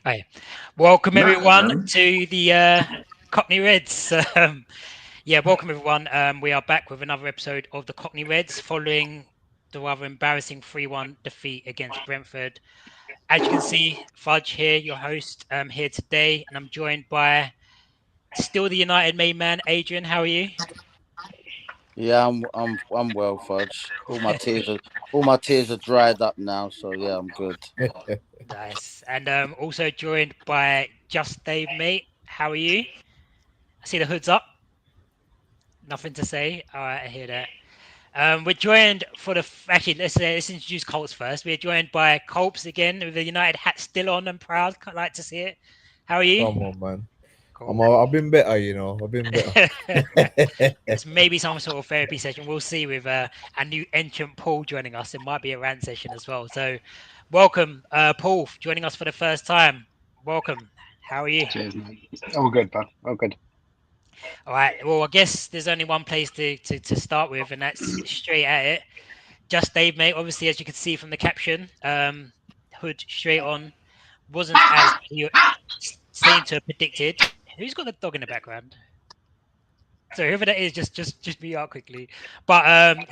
Hi. Welcome Nice, everyone man. to the Cockney Reds. Welcome everyone. We are back with another episode of the Cockney Reds following the rather embarrassing 3-1 defeat against Brentford. As you can see, Fudge here, your host, here today, and I'm joined by still the United main man, Adrian. How are you? Yeah, I'm well, Fudge. All my tears are dried up now, so yeah, I'm good. Nice. And also joined by JustDaveMate. How are you? I see the hood's up. Nothing to say. All right, I hear that. We're joined for actually let's introduce Culps first. We're joined by Culps again with the United hat still on and proud. Can't like to see it. How are you? Come on, man. Cool. I've been better, you know. I've been better. It's maybe some sort of therapy session. We'll see with a new entrant Paul joining us. It might be a rant session as well. So, welcome, Paul, joining us for the first time. Welcome. How are you? Cheers, man. All good, bud. All good. All right. Well, I guess there's only one place to start with, and that's straight at it. Just Dave, mate. Obviously, as you can see from the caption, hood straight on wasn't as you seemed to have predicted. Who's got the dog in the background? So whoever that is, just be out quickly. But um,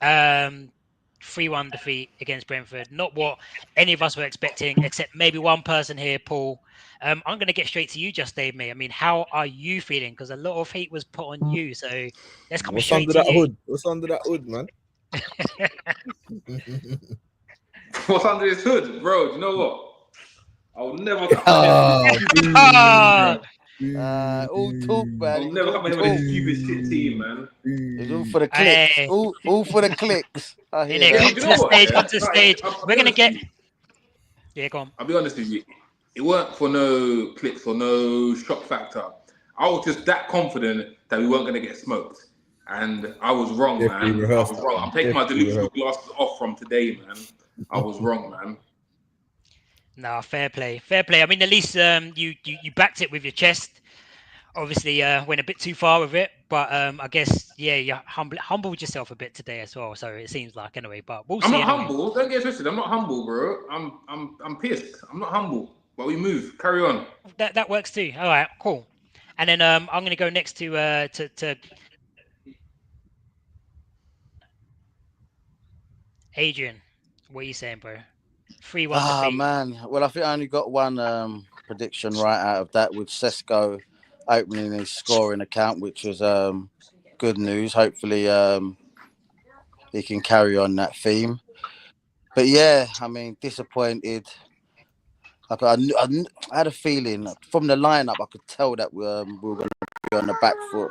3-1 defeat against Brentford. Not what any of us were expecting, except maybe one person here, Paul. I'm going to get straight to you, just Dave, mate. I mean, how are you feeling? Because a lot of heat was put on you, so let's come What's straight under to that you. hood? What's under that hood, man? What's under his hood, bro? Do you know what? I'll never come in here with Ah, this stupid team, Ah, bro. All talk, man. I'll It was never all come in here with talk. this stupid shit team, man. It was all for the clicks. Hey, All for the clicks. I hear Nick, Yeah, that. come but you to know the what? stage. Come Yeah, to the like, stage. I'll We're be gonna honest with get. you. Yeah, go on. I'll be honest with you. It weren't for no clicks or no shock factor. I was just that confident that we weren't gonna get smoked, and I was wrong, definitely man. I rehearsed was that wrong. one. I'm taking my Definitely delusional rehearsed. glasses off from today, man. I was wrong, man. No, fair play, fair play. I mean, at least you backed it with your chest. Obviously, went a bit too far with it, but I guess you humbled yourself a bit today as well. So it seems like anyway, but we'll I'm see not anyway. humble. Don't get twisted. I'm not humble, bro. I'm pissed. I'm not humble. But we move. Carry on. That works too. All right, cool. And then I'm gonna go next to Adrian. What are you saying, bro? 3-1 Ah defeat. man. Well, I think I only got one prediction right out of that with Sesko opening his scoring account, which was good news. Hopefully he can carry on that theme. But yeah, I mean, disappointed. I had a feeling from the lineup. I could tell that we were going to be on the back foot.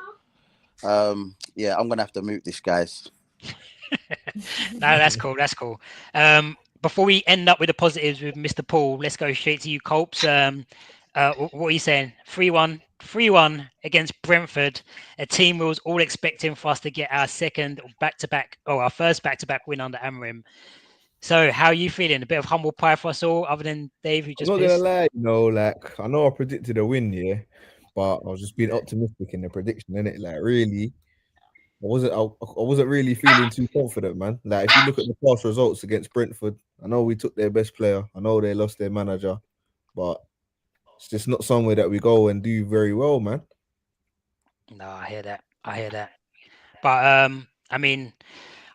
Yeah, I'm going to have to mute this, guys. No, that's cool. That's cool. Before we end up with the positives with Mr. Paul, let's go straight to you, Colps. What are you saying? 3-1, 3-1 against Brentford, a team we was all expecting for us to get our second back-to-back, our first back-to-back win under Amorim. So, how are you feeling? A bit of humble pie for us all, other than Dave, who I'm just not gonna pissed. lie, you know, like I know I predicted a win, yeah, but I was just being optimistic in the prediction, innit? Like really, I wasn't really feeling too confident, man. Like if you look at the past results against Brentford, I know we took their best player, I know they lost their manager, but it's just not somewhere that we go and do very well, man. No, I hear that. I hear that. But I mean,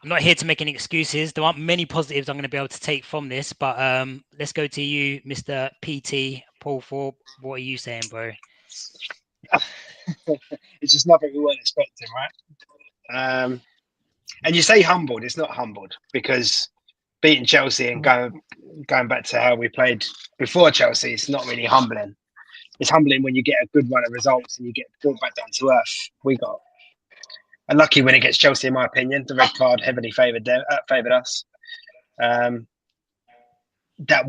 I'm not here to make any excuses. There aren't many positives I'm going to be able to take from this, but let's go to you, Mr. PT Paul Forbes. What are you saying, bro? It's just nothing we weren't expecting, right? And you say humbled, it's not humbled because beating Chelsea and going back to how we played before Chelsea, it's not really humbling. It's humbling when you get a good run of results and you get brought back down to earth. We got unlucky when it gets Chelsea, in my opinion. The red card heavily favoured us. That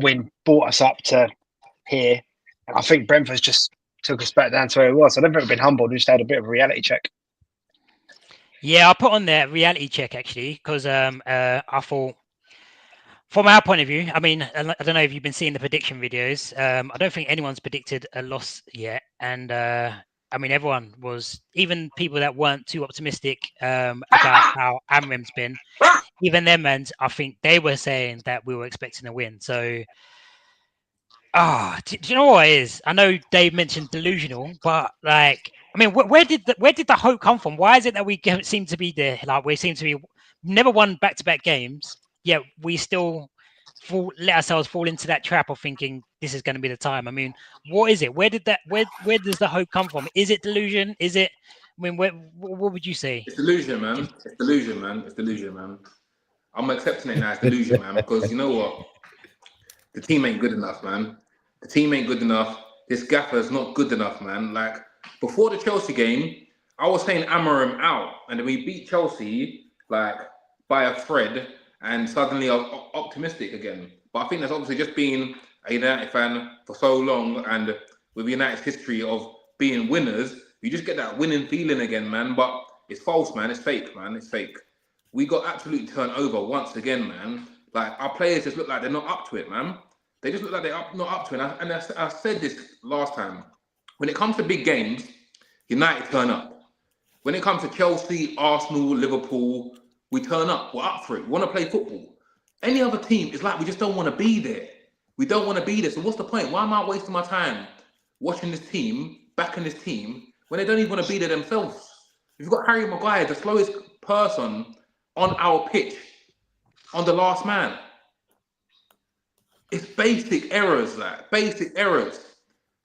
win brought us up to here. I think Brentford just took us back down to where it was. I don't think we've been humbled. We just had a bit of a reality check. Yeah, I'll put on there reality check actually, because I thought from our point of view, I mean, I don't know if you've been seeing the prediction videos. I don't think anyone's predicted a loss yet, and I mean, everyone was, even people that weren't too optimistic about how Amrim's been, even them, and I think they were saying that we were expecting a win. So Do you know what it is? I know Dave mentioned delusional, but like, I mean, where did the hope come from? Why is it that we seem to be there? Like, we seem to be never won back-to-back games, yet we still let ourselves fall into that trap of thinking this is going to be the time. I mean, what is it? Where does the hope come from? Is it delusion? Is it? I mean, what would you say? It's delusion, man. It's delusion, man. It's delusion, man. I'm accepting it now. It's delusion, man. Because you know what? The team ain't good enough, man. The team ain't good enough. This gaffer's not good enough, man. Like, before the Chelsea game, I was saying Amorim out. And then we beat Chelsea, like, by a thread. And suddenly I was optimistic again. But I think that's obviously just being a United fan for so long. And with United's history of being winners, you just get that winning feeling again, man. But it's false, man. It's fake, man. It's fake. We got absolutely turned over once again, man. Like, our players just look like they're not up to it, man. They just look like they're not up to it. And I said this last time. When it comes to big games, United turn up. When it comes to Chelsea, Arsenal, Liverpool, we turn up. We're up for it. We want to play football. Any other team, it's like we just don't want to be there. We don't want to be there. So what's the point? Why am I wasting my time watching this team, backing this team, when they don't even want to be there themselves? You've got Harry Maguire, the slowest person on our pitch, on the last man. It's basic errors, like basic errors.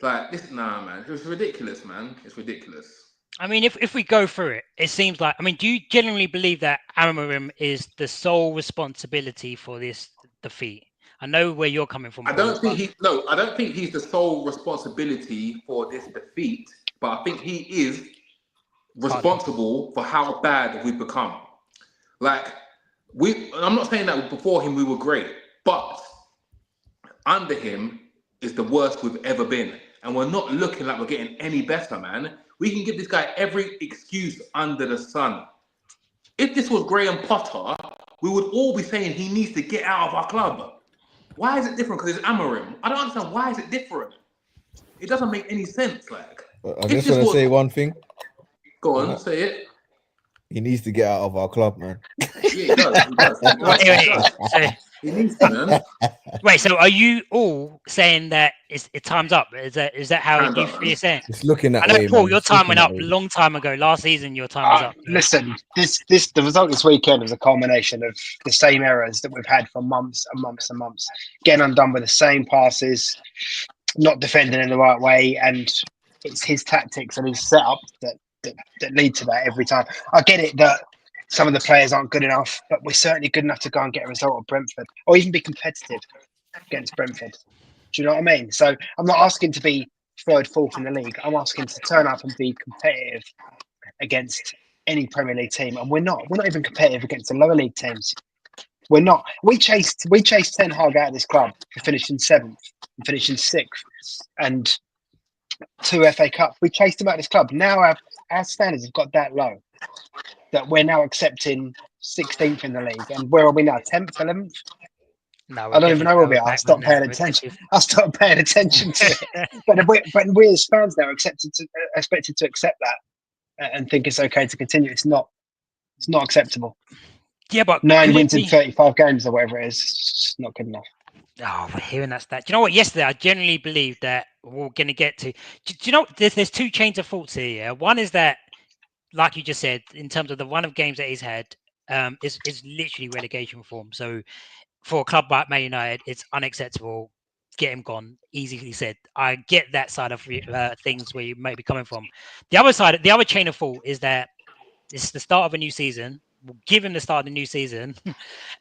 Like this, nah, man. It's ridiculous, man. It's ridiculous. I mean, if we go through it, it seems like, I mean, do you genuinely believe that Amorim is the sole responsibility for this defeat? I know where you're coming from. I don't think he's the sole responsibility for this defeat, but I think he is responsible for how bad we've become. Like, I'm not saying that before him we were great, but under him is the worst we've ever been. And we're not looking like we're getting any better, man. We can give this guy every excuse under the sun. If this was Graham Potter, we would all be saying he needs to get out of our club. Why is it different? Because it's Amorim. I don't understand. Why is it different? It doesn't make any sense. Like, I just want to say one thing. Go on, say it. He needs to get out of our club, man. Yeah, he does. He needs to, man. Wait, so are you all saying that it time's up? Is that how you're saying? It's looking at I know, Paul, your time went up a long time ago. Last season, your time was up. Listen, the result this weekend was a culmination of the same errors that we've had for months and months and months. Getting undone with the same passes, not defending in the right way, and it's his tactics and his setup that lead to that every time. I get it that some of the players aren't good enough, but we're certainly good enough to go and get a result at Brentford, or even be competitive against Brentford. Do you know what I mean? So I'm not asking to be third, fourth in the league. I'm asking to turn up and be competitive against any Premier League team, and we're not. We're not even competitive against the lower league teams. We're not. We chased Ten Hag out of this club for finishing 7th and finishing 6th, and 2 FA Cups. We chased him out of this club. Now our standards have got that low that we're now accepting 16th in the league. And where are we now? 10th, 11th? No, I don't even know where we are. I stopped paying attention. I stopped paying attention to it. But we as fans now are expected to accept that and think it's okay to continue. It's not acceptable. Yeah, but 9 wins in 35 games or whatever it is, it's not good enough. Oh, we're hearing that stat. Do you know what? Yesterday, I genuinely believe that we're going to get to. Do you know? There's two chains of thoughts here. Yeah? One is that, like you just said, in terms of the run of games that he's had, is literally relegation form. So for a club like Man United, it's unacceptable. Get him gone. Easily said. I get that side of things where you might be coming from. The other side, the other chain of thought is that it's the start of a new season. We'll give him the start of the new season.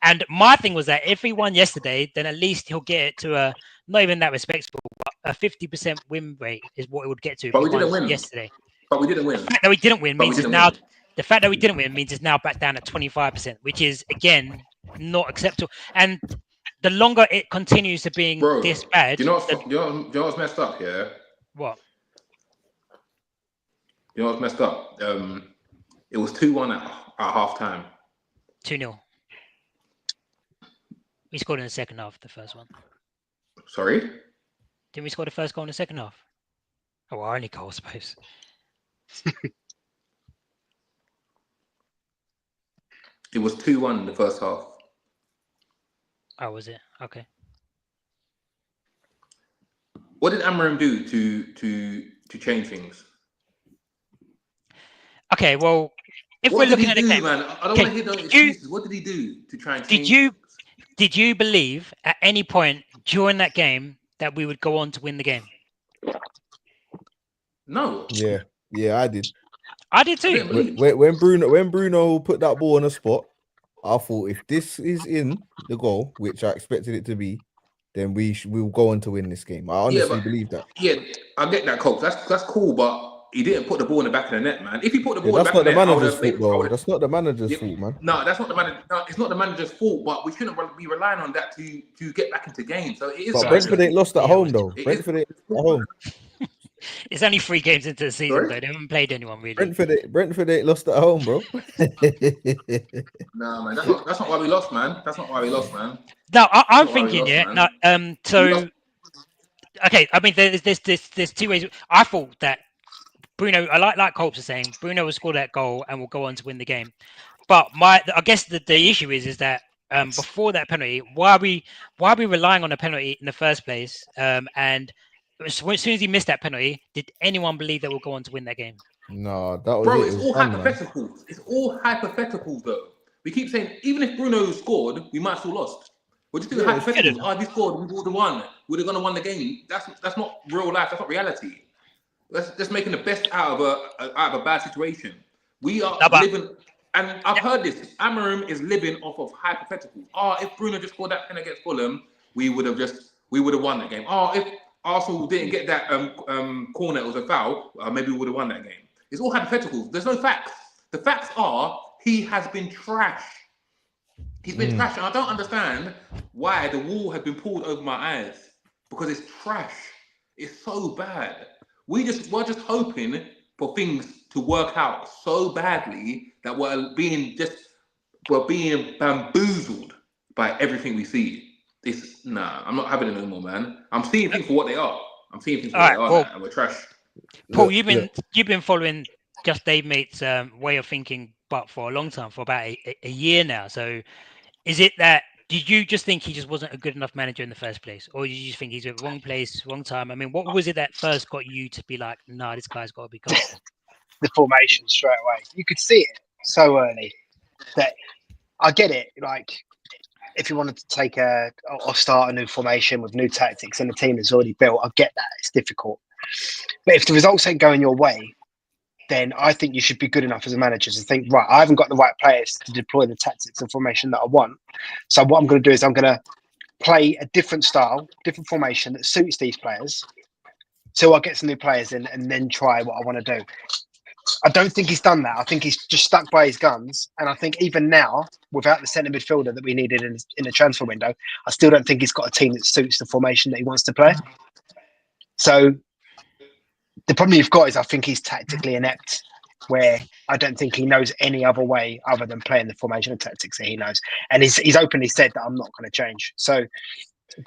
And my thing was that if he won yesterday, then at least he'll get it to a, not even that respectable, but a 50% win rate is what it would get to. But we didn't win yesterday. But we didn't win. The fact that we didn't win means it's now, the fact that we didn't win means it's now back down at 25%, which is, again, not acceptable. And the longer it continues to being this bad. Do you know what's messed up here? What? You know what's messed up? It was 2-1 at half time. 2-0. We scored in the second half, the first one. Sorry? Didn't we score the first goal in the second half? Oh, our only goal, I suppose. It was 2-1 in the first half. Oh, was it? Okay. What did Amorim do to change things? Okay, well, if What we're did looking he at the do, game, man? I don't okay, want to hear those excuses. What did he do to try and change things? did you believe at any point during that game that we would go on to win the game? No. Yeah, I did. I did I too. didn't believe. When Bruno put that ball on a spot, I thought if this is in the goal, which I expected it to be, then we'll go on to win this game. I honestly believe that. Yeah, I get that, Coach. That's cool, but he didn't put the ball in the back of the net, man. If he put the ball in the That's back not of the the net, I would manager's have fault, made. though. That's not the manager's fault, man. No, that's not the manager. No, it's not the manager's fault, but we shouldn't be relying on that to get back into games. So it is. But Brentford ain't lost at home, though. Brentford ain't lost at home. It's only 3 games into the season, Sorry? though. They haven't played anyone really. Brentford ain't lost at home, bro. No, man, that's not why we lost, man. That's not why we lost, man. No, I'm not why we thinking, lost, yeah. man. No, We so lost. okay. I mean, there's 2 ways. I thought that Bruno, I like Culps is saying, Bruno will score that goal and will go on to win the game. But I guess the issue is that before that penalty, why are we relying on a penalty in the first place? And as soon as he missed that penalty, did anyone believe that we'll go on to win that game? No, that was Bro, it. it's all hypotheticals. It's all hypotheticals, though. We keep saying even if Bruno scored, we might have still lost. We're just doing hypotheticals. Oh, if he scored, we would have won. We'd have gonna won the game. That's not real life. That's not reality. That's just making the best out of a bad situation. We are living, and I've heard this. Amorim is living off of hypotheticals. Oh, if Bruno just scored that pen against Fulham, we would have won that game. Oh, if Arsenal didn't get that corner, it was a foul. Maybe we would have won that game. It's all hypotheticals. There's no facts. The facts are he has been trash. He's been trash, and I don't understand why the wall has been pulled over my eyes because it's trash. It's so bad. We're just hoping for things to work out so badly that we're being bamboozled by everything we see. I'm not having it no more, man. I'm seeing things for what they are. I'm seeing things for what they are now, and we're trash. Paul, you've been following JustDaveMate's way of thinking, but for a long time, for about a year now. So, is it that? Did you just think he just wasn't a good enough manager in the first place, or did you just think he's at the wrong place, wrong time? I mean, what was it that first got you to be like, "Nah, this guy's got to be gone"? The formation straight away. You could see it so early that I get it. Like, if you wanted to take or start a new formation with new tactics and the team is already built, I get that. It's difficult. But if the results ain't going your way, then I think you should be good enough as a manager to think, right, I haven't got the right players to deploy the tactics and formation that I want. So what I'm going to do is I'm going to play a different style, different formation that suits these players till I get some new players in and then try what I want to do. I don't think he's done that. I think he's just stuck by his guns. And I think even now, without the centre midfielder that we needed in the transfer window, I still don't think he's got a team that suits the formation that he wants to play. So the problem you've got is I think he's tactically inept, where I don't think he knows any other way other than playing the formation and tactics that he knows. And he's openly said that I'm not going to change. So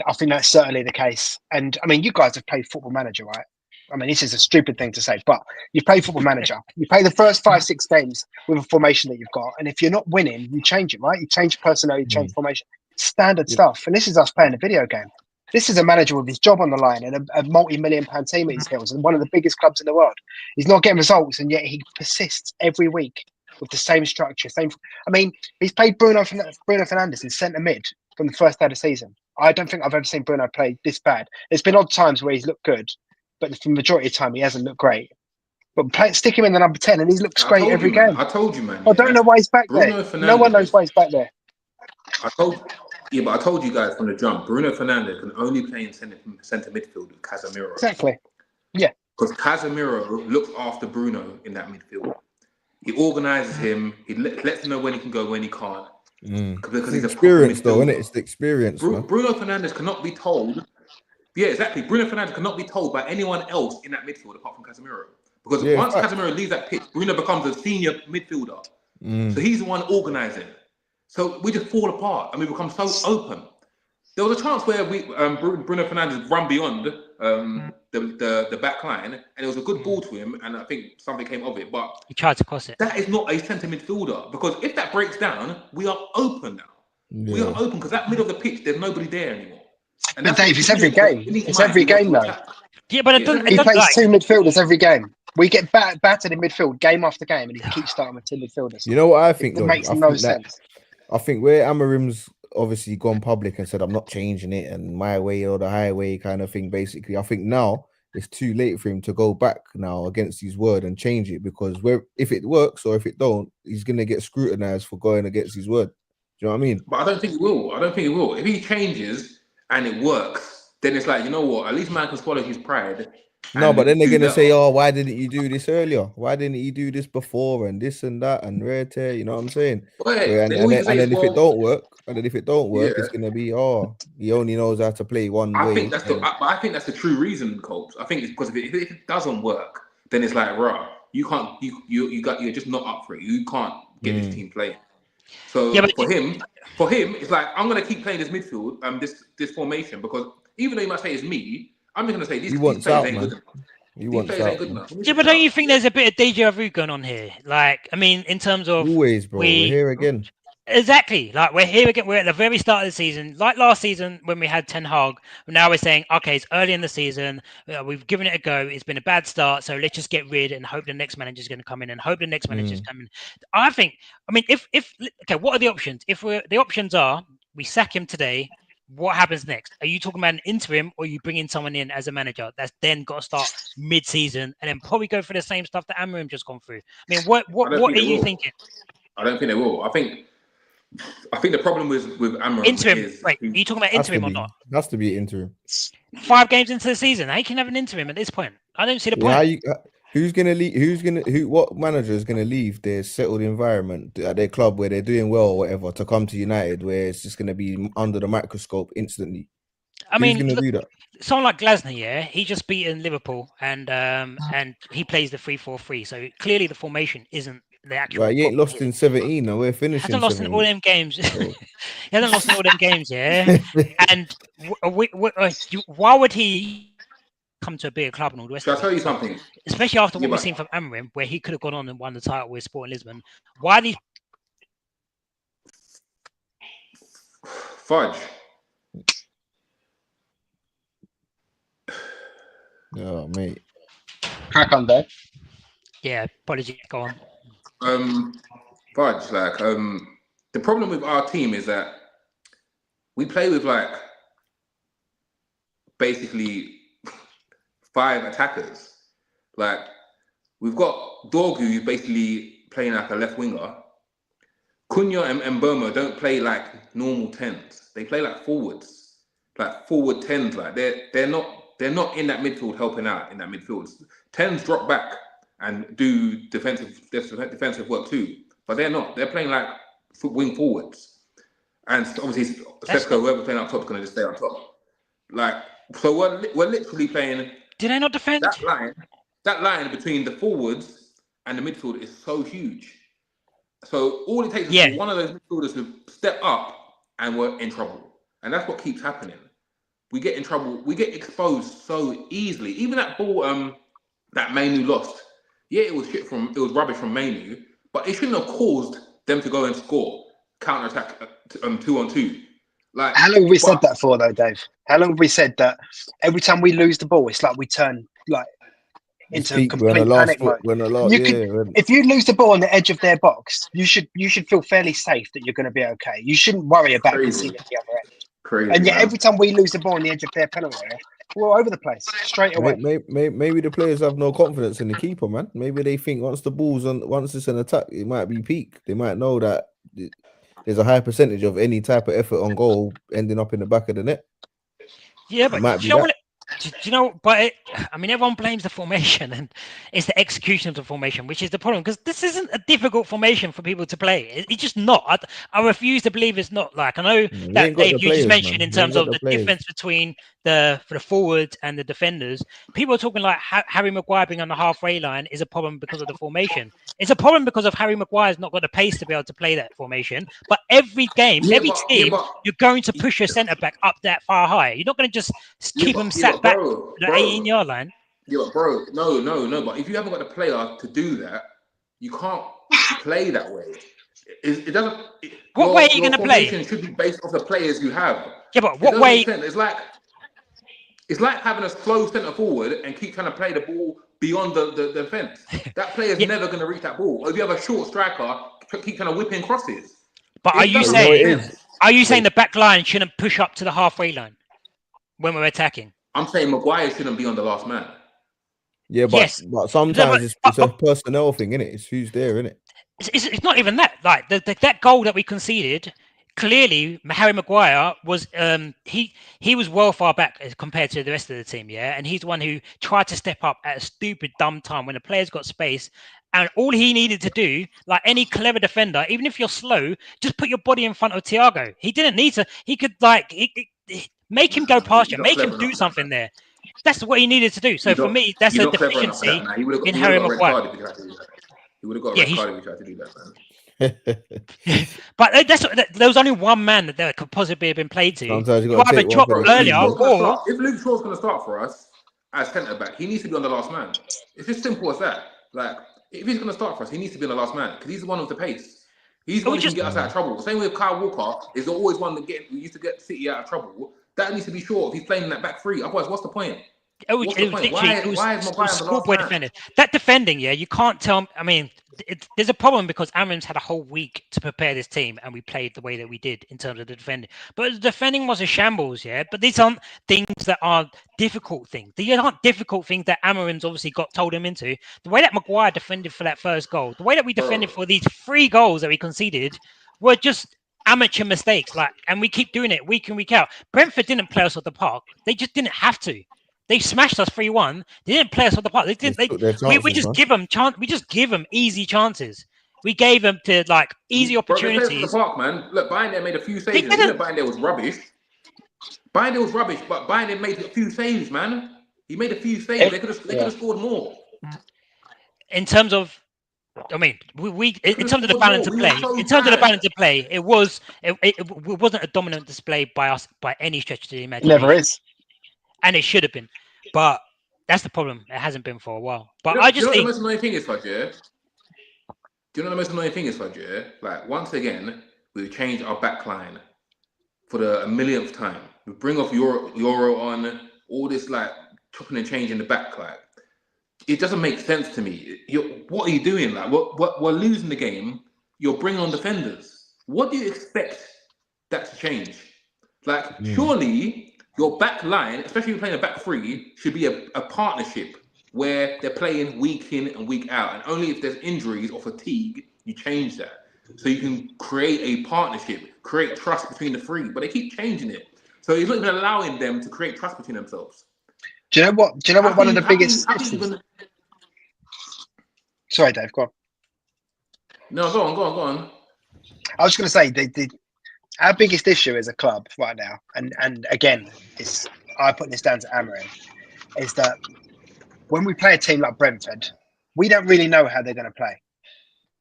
I think that's certainly the case. And I mean, you guys have played Football Manager, right? I mean, this is a stupid thing to say, but you play Football Manager. You play the first 5-6 games with a formation that you've got. And if you're not winning, you change it, right? You change personnel, you change formation. Standard stuff. And this is us playing a video game. This is a manager with his job on the line and a multi-million-pound team at his heels and one of the biggest clubs in the world. He's not getting results, and yet he persists every week with the same structure. I mean, he's played Bruno Fernandes in centre mid from the first day of the season. I don't think I've ever seen Bruno play this bad. There's been odd times where he's looked good, but for the majority of the time, he hasn't looked great. But stick him in the number 10, and he looks great every game. I told you, man. I don't know why he's back Bruno there. Fernandes, No one knows why he's back there. I told you guys from the jump, Bruno Fernandes can only play in centre midfield with Casemiro. Exactly. Yeah. Because Casemiro looks after Bruno in that midfield. He organises him. He lets him know when he can go, when he can't. Because he's experience, though, isn't it? It's the experience. Bruno Fernandes cannot be told. Yeah, exactly. Bruno Fernandes cannot be told by anyone else in that midfield apart from Casemiro. Because once Casemiro leaves that pitch, Bruno becomes a senior midfielder. So he's the one organising. So we just fall apart and we become so open. There was a chance where Bruno Fernandes run beyond the back line, and it was a good ball to him, and I think something came of it. But he tried to cross it. That is not a centre midfielder, because if that breaks down, we are open now. Yeah. We are open because that middle of the pitch, there's nobody there anymore. And But that's Dave, it's every game. It's every game, though. Yeah, but it doesn't. He plays Like, 2 midfielders every game. We get battered in midfield game after game, and he keeps starting with 2 midfielders. You know what I think, It though? makes I no think that sense. I think where Amorim's obviously gone public and said I'm not changing it and my way or the highway kind of thing. Basically, I think now it's too late for him to go back now against his word and change it, because if it works or if it don't, he's gonna get scrutinized for going against his word. Do you know what I mean? But I don't think he will. I don't think he will. If he changes and it works, then it's like, you know what? At least man can swallow his pride. No, but then they're do gonna say, better. "Oh, why didn't you do this earlier? Why didn't you do this before?" And this and that and rare tear. You know what I'm saying? But Where, they always and say, then if it well, don't work, it's yeah. gonna be, oh, he only knows how to play one I way. think I think that's the true reason, Culps. I think it's because if it doesn't work, then it's like, rah, you can't, you're just not up for it. You can't get this team playing. So yeah, but for him, it's like, I'm gonna keep playing this midfield, this formation, because even though you might say it's me, I'm just gonna say He these wants players out, ain't man. good enough. He These wants players ain't out, good man. enough. yeah, but don't you think there's a bit of deja vu going on here? Like, I mean, in terms of Always, bro. We're here again. Exactly. Like, we're here again. We're at the very start of the season. Like last season when we had Ten Hag. Now we're saying, okay, it's early in the season. We've given it a go. It's been a bad start, so let's just get rid and hope the next manager is going to come in and hope the next manager is coming. I mean, if okay, what are the options? The options are we sack him today. What happens next? Are you talking about an interim, or are you bringing someone in as a manager that's then got to start mid-season and then probably go for the same stuff that Amorim just gone through? I mean, what are you thinking? I don't think they will. I think the problem with Amorim Interim. is Wait, are you talking about interim or not? Has to be interim. 5 games into the season, how can have an interim at this point? I don't see the point. Who's gonna leave? What manager is gonna leave their settled environment at their club where they're doing well or whatever to come to United, where it's just gonna be under the microscope instantly? I Who's mean, gonna do that? someone like Glasner, yeah, he just beaten Liverpool and he plays the 3-4-3. So clearly the formation isn't the actual. Right, he ain't lost in 17, and we're He finishing. hasn't lost in all 17. them games. He hasn't lost in all them games, yeah. And why would he come to a bigger club and all the rest Shall of I it? tell you something? Especially after what Yeah, we've but- seen from Amorim, where he could have gone on and won the title with Sporting Lisbon. Why these Fudge. Oh, mate. Crack on, Dave. Yeah, apologies. Go on. Fudge, like, the problem with our team is that we play with like basically 5 attackers. Like, we've got Dorgu, who's basically playing like a left winger. Cunha and Mboma don't play like normal 10s. They play like forwards, like forward 10s. Like they're not in that midfield helping out in that midfield. 10s drop back and do defensive work too, but they're not. They're playing like wing forwards, and obviously Sesko, whoever's playing up top, is going to just stay up top. Like, so we're literally playing. Did I not defend? That line between the forwards and the midfield is so huge. So all it takes is for one of those midfielders to step up, and we're in trouble. And that's what keeps happening. We get in trouble. We get exposed so easily. Even that ball, that Mainu lost. Yeah, it was rubbish from Mainu, but it shouldn't have caused them to go and score counter attack 2-on-2. Like, how long have we said that for, though, Dave? How long have we said that every time we lose the ball, it's like we turn like into complete panic mode? If you lose the ball on the edge of their box, you should feel fairly safe that you're going to be okay. You shouldn't worry about conceding the other end. Crazy, and yet, man. every time we lose the ball on the edge of their penalty area, we're all over the place straight away. Maybe the players have no confidence in the keeper, man. Maybe they think once it's an attack, it might be peak. They might know that there's a high percentage of any type of effort on goal ending up in the back of the net. Yeah, but I mean, everyone blames the formation, and it's the execution of the formation, which is the problem, because this isn't a difficult formation for people to play. It's just not. I refuse to believe it's not. Like, I know that Dave, you just mentioned in terms of the difference between the forwards and the defenders. People are talking like Harry Maguire being on the halfway line is a problem because of the formation. It's a problem because of Harry Maguire's not got the pace to be able to play that formation. But every game, every team, you're going to push your centre back up that far high. You're not going to just keep him sat back to the 18-yard line. Yeah, but bro, no. But if you haven't got the player to do that, you can't play that way. It doesn't. What way are you going to play? Your formation should be based off the players you have. Yeah, but It what doesn't way? make sense. It's like having a slow centre forward and keep trying to play the ball beyond the fence. That player's Yeah. never going to reach that ball. Or if you have a short striker, keep trying to whip in crosses. But are It you doesn't You know make it saying? is. sense. Are you saying the back line shouldn't push up to the halfway line when we're attacking? I'm saying Maguire shouldn't be on the last man. Yeah, but Yes. sometimes it's a But personnel thing, innit? It's who's there, innit? it's not even that. Like that goal that we conceded, clearly Harry Maguire was he was well far back as compared to the rest of the team, yeah. And he's the one who tried to step up at a stupid dumb time when the players got space. And all he needed to do, like any clever defender, even if you're slow, just put your body in front of Thiago. He didn't need to. He could make him go past you, He's not make him clever enough do for that, something man. there. That's what he needed to do. So for me, that's He's a not clever enough for that, deficiency man. He would have in got Harry a red Maguire. card if he tried to do that. He would have got a Yeah, red card if he tried to do that, man. But there was only one man that could possibly have been played to. Sometimes you You got to either take one drop for the earlier team. or If Luke Shaw's going to start for us as centre back, he needs to be on the last man. It's as simple as that. Like, if he's going to start for us, he needs to be on the last man because he's the one with the pace. He's the one who can get us out of trouble. Same with Kyle Walker is always one that used to get City out of trouble. That needs to be short if he's playing in that back three. Otherwise, what's the point? What's the point? Why is Maguire the last schoolboy man? defending. That defending, yeah, you can't tell. I mean, there's a problem because Amorim's had a whole week to prepare this team, and we played the way that we did in terms of the defending. But the defending was a shambles, yeah. But these aren't things that are difficult things. These aren't difficult things that Amorim's obviously told him into. The way that Maguire defended for that first goal, the way that we defended for these 3 goals that we conceded, were just amateur mistakes. And we keep doing it week in, week out. Brentford didn't play us off the park. They just didn't have to. They smashed us 3-1. They didn't play us off the park. They didn't. We just give them chance. We just give them easy chances. We gave them to easy opportunities. Bro, they played us off the park, man. Look, Bayern made a few saves. Bayern was rubbish. Bayern was rubbish, but Bayern made a few saves, man. He made a few saves. They could have scored more. In terms of, I mean, in terms of the balance of play, it wasn't a dominant display by us by any stretch of the imagination. It never is. And it should have been, but that's the problem. It hasn't been for a while. But I just think the most annoying thing is, Fudge, yeah? Do you know the most annoying thing is, Fudge, yeah? Like, once again, we've changed our back line for the 1,000,000th time. We bring off Euro on all this chopping and changing the back. It doesn't make sense to me. What are you doing? We're losing the game. You're bringing on defenders. What do you expect that to change? Surely your back line, especially if you're playing a back three, should be a partnership where they're playing week in and week out. And only if there's injuries or fatigue, you change that. So you can create a partnership, create trust between the three. But they keep changing it. So he's not even allowing them to create trust between themselves. Do you know what one of the biggest issues? Sorry, Dave, go on. No, go on. I was going to say, our biggest issue as a club right now, and again, I put this down to Amorim, is that when we play a team like Brentford, we don't really know how they're going to play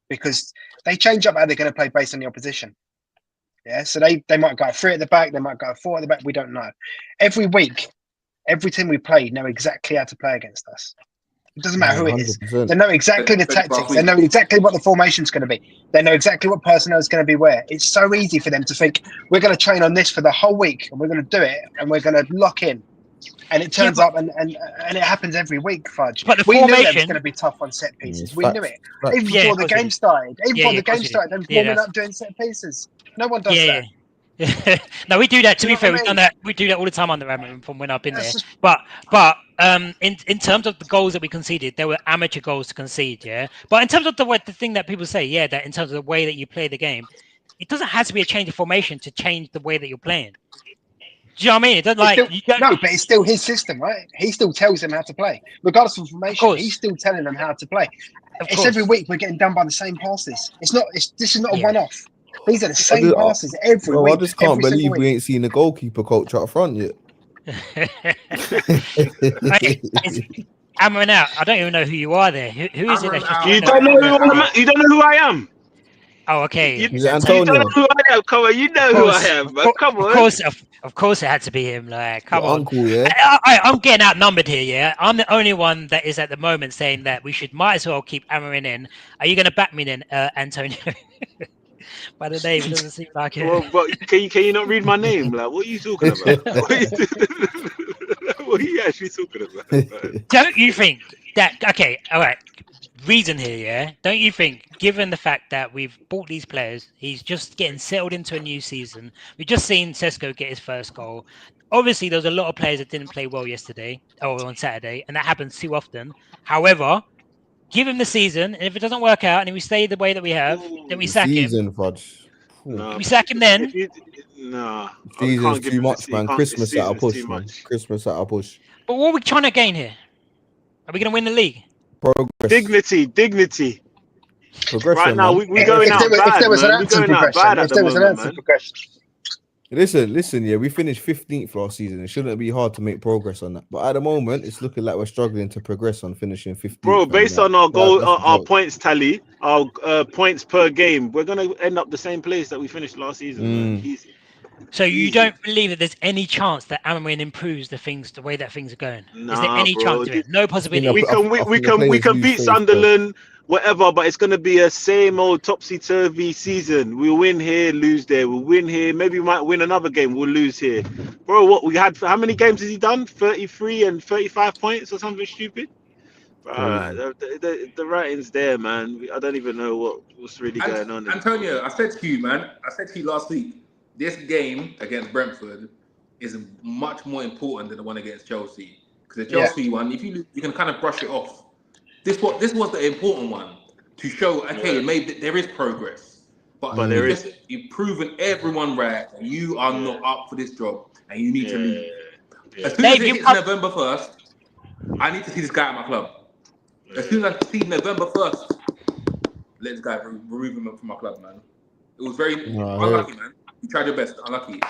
because they change up how they're going to play based on the opposition. Yeah, so they might go 3 at the back, they might go 4 at the back. We don't know. Every week, every team we play know exactly how to play against us. It doesn't matter who it is. 100%. They know exactly the tactics. They know exactly what the formation's going to be. They know exactly what personnel is going to be where. It's so easy for them to think, we're going to train on this for the whole week and we're going to do it and we're going to lock in. And it turns up and it happens every week, Fudge. But we knew that it was going to be tough on set pieces. We knew it. Even before the game started. Even before the game started, they were warming up doing set pieces. No one does that. No, we do that. To be fair, we've done that. We do that all the time under Amorim from when I've been there. But in terms of the goals that we conceded, there were amateur goals to concede. Yeah. But in terms of the thing that people say, that in terms of the way that you play the game, it doesn't have to be a change of formation to change the way that you're playing. Do you know what I mean? It doesn't no, but it's still his system, right? He still tells them how to play, regardless of formation. He's still telling them how to play. It's every week we're getting done by the same passes. This is not a one-off. These are the same passes every week. I just can't believe we ain't seen a goalkeeper coach up front yet. Amorim out. I don't even know who you are there. Who is it? You don't know who I am. Oh, okay. You don't know who I am. Come on, you know who I am. Come on. Of course, it had to be him. Come on. Uncle, yeah. I'm getting outnumbered here. Yeah, I'm the only one that is at the moment saying that we might as well keep Amorim in. Are you going to back me then, Antonio? by the name. It doesn't seem like it. Well, but can you not read my name? Like, what are you talking about? What are you actually talking about? Don't you think that? Okay, all right. Reason here, yeah. Don't you think, given the fact that we've bought these players, he's just getting settled into a new season. We've just seen Sesko get his first goal. Obviously, there was a lot of players that didn't play well yesterday or on Saturday, and that happens too often. However, give him the season, and if it doesn't work out, and if we stay the way that we have, then we The sack him. season, Fudge. No, We sack him then. Nah, Season's can't give too him much, man. Christmas at a season's push, too man. much. Christmas at a push. But what are we trying to gain here? Are we going to win the league? Progress. Dignity. Progression, Right now, man. we going out bad, man. We going out bad at the moment, man. Listen, yeah, we finished 15th last season. It shouldn't be hard to make progress on that. But at the moment, it's looking like we're struggling to progress on finishing 15th. Bro, based on our points tally, our points per game, we're gonna end up the same place that we finished last season, man. Easy. So you don't believe that there's any chance that Amorim improves the way that things are going? Is there any chance of it? No possibility. We can beat Sunderland, whatever, but it's gonna be a same old topsy-turvy season. We'll win here, lose there. We'll win here. Maybe we might win another game. We'll lose here. Bro, what we had? How many games has he done? 33 and 35 points or something stupid. The writing's there, man. I don't even know what's really going on. Antonio, I said to you, man. I said to you last week. This game against Brentford is much more important than the one against Chelsea. Because the Chelsea one, if you lose, you can kind of brush it off. This was the important one to show, okay, maybe there is progress. But you've proven everyone right. You are not up for this job and you need to leave. As soon as it hits November 1st, I need to see this guy at my club. As soon as I see November 1st, let this guy remove him from my club, man. It was very unlucky, man. You tried your best. Unlucky.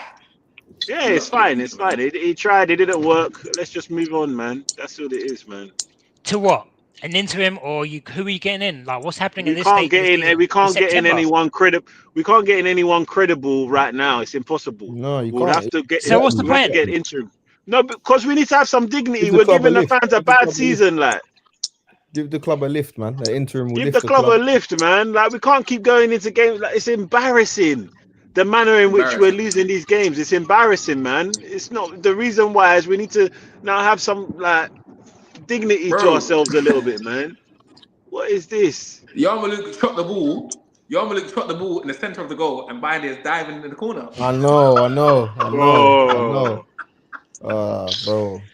Yeah, it's fine. It's fine. He tried. It didn't work. Let's just move on, man. That's what it is, man. To what? An interim, or who are you getting in? Like, what's happening in this stage? We can't get in September? anyone credible. We can't get in anyone credible right now. It's impossible. No, you we'll can't. Have to get. So what's the point? Get interim. No, because we need to have some dignity. We're giving the fans a bad season, like. Give the club a lift, man. The interim will give the club a lift, man. Like, we can't keep going into games. Like, it's embarrassing. The manner in which we're losing these games, it's embarrassing, man. It's not the reason why is we need to now have some like dignity to ourselves a little bit, man. What is this? Yarmouk shot the ball. Yarmouk shot the ball in the center of the goal, and Bindy is diving in the corner. I know.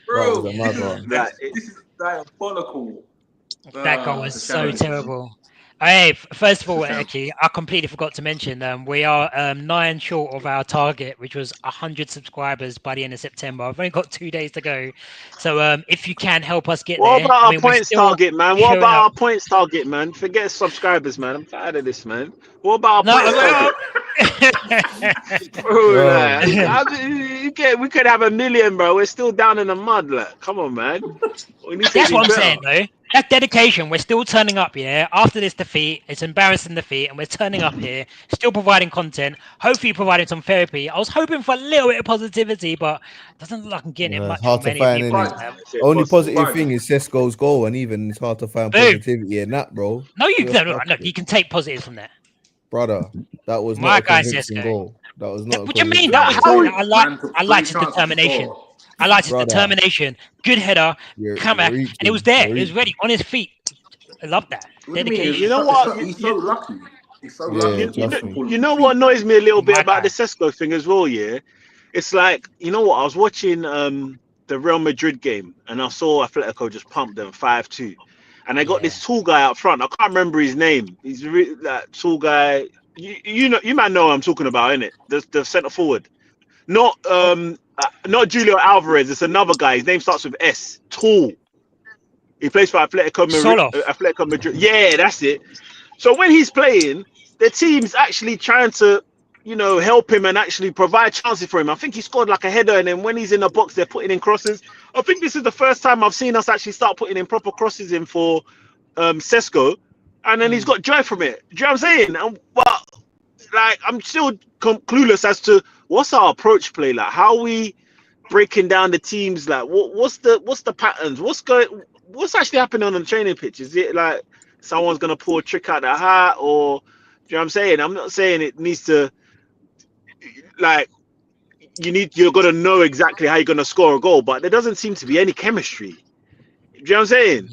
Bro, this is diabolical. That goal was so terrible. Hey, first of all, actually, I completely forgot to mention we are 9 short of our target, which was 100 subscribers by the end of September. I've only got 2 days to go, so if you can help us get there. What about our points target, man? What about our points target, man? Forget subscribers, man. I'm tired of this, man. What about our points target? Bro, we could have 1 million, bro. We're still down in the mud. Like, come on, man. That's what I'm saying, though. That dedication, we're still turning up, yeah. After this defeat, it's embarrassing defeat, and we're turning up here, still providing content, hopefully providing some therapy. I was hoping for a little bit of positivity, but it doesn't look like I'm getting it much. Hard to find only positive thing is Sesko's goal, and even it's hard to find positivity in that, bro. No, you can take positives from that. Brother, that was my not a convincing goal. That was not. What do you mean? I like his determination. I liked his determination. Good header, come back, and it was there. It was ready on his feet. I love that. Dedication. You know what? He's so lucky. He's so lucky. You know what annoys me a little bit about the Sesko thing as well, yeah? It's like, you know what? I was watching the Real Madrid game, and I saw Atletico just pump them 5-2. And they got this tall guy up front. I can't remember his name. He's really that tall guy. You might know what I'm talking about, innit? The centre forward. Not Julio Alvarez. It's another guy. His name starts with S. Tall. He plays for Atletico Madrid. Yeah, that's it. So when he's playing, the team's actually trying to, help him and actually provide chances for him. I think he scored like a header, and then when he's in the box, they're putting in crosses. I think this is the first time I've seen us actually start putting in proper crosses in for Sesko, and then he's got joy from it. Do you know what I'm saying? But like, I'm still clueless as to what's our approach play like. How are we breaking down the teams? Like, what's the patterns? What's actually happening on the training pitch? Is it like someone's gonna pull a trick out of the hat, or do know what I'm saying? I'm not saying it needs to, like, you're gonna know exactly how you're gonna score a goal, but there doesn't seem to be any chemistry. Do you know what I'm saying?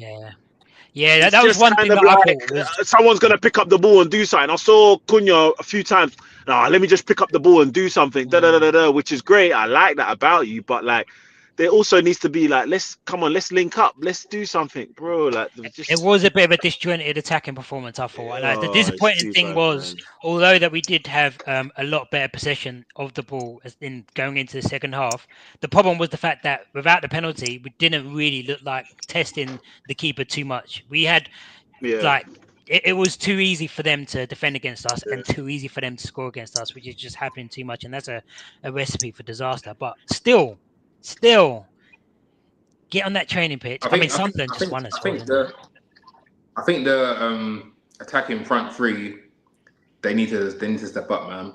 Yeah, It's that was just one kind thing of that I like thought was someone's gonna pick up the ball and do something. I saw Cunha a few times. Let me just pick up the ball and do something. Which is great. I like that about you, but like, there also needs to be like, let's link up, let's do something, bro. Like, it was a bit of a disjointed attacking performance, I thought. And the it's disappointing too thing bad, was, man. although that we did have a lot better possession of the ball in going into the second half, the problem was the fact that without the penalty, we didn't really look like testing the keeper too much. We had like it was too easy for them to defend against us and too easy for them to score against us, which is just happening too much, and that's a recipe for disaster. But still get on that training pitch. I mean, Sunderland just won us. I think the attacking front three, they need to step up, man.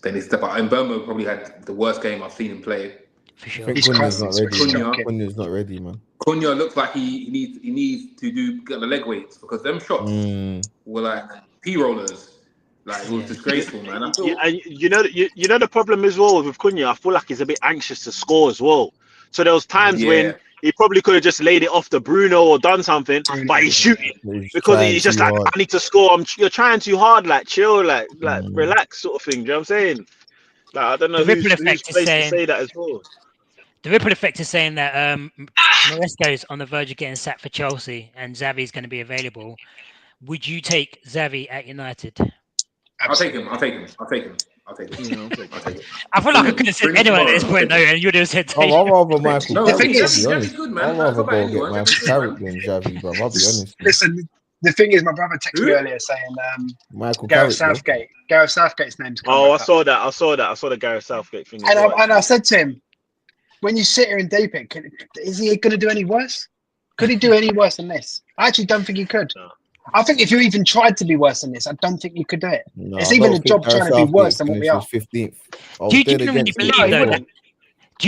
They need to step up. And Burma probably had the worst game I've seen him play. For sure. I think Cunha's not ready. Cunha's not ready, man. Cunha looks like he needs to get the leg weights, because them shots were like P rollers. Like, it was disgraceful, man. I feel... you know the problem as well with Cunha. I feel like he's a bit anxious to score as well. So there was times when he probably could have just laid it off to Bruno or done something, but he's shooting because he's just like, I need to score. You're trying too hard, like chill, like relax, sort of thing. Do you know what I'm saying? Like, I don't know who's place to say that as well. The ripple effect is saying that Maresco's on the verge of getting sacked for Chelsea and Xavi's going to be available. Would you take Xavi at United? I'll take him. I feel like I could have said anyone at this point, though, and you would have said. I'll rather Michael. No, the thing is, Xavi's good, man. I'll rather go get Michael Carrick than Xavi, bro. I'll be honest. Listen, the thing is, my brother texted me earlier saying Michael Gareth Carrick, Southgate. Gareth Southgate's name's coming. Oh, I saw the Gareth Southgate thing. And I said to him, when you sit here and deep it, is he going to do any worse? Could he do any worse than this? I actually don't think he could. No. I think if you even tried to be worse than this, I don't think you could do it. No, it's even a job trying to be worse than what we are. 15th. Do you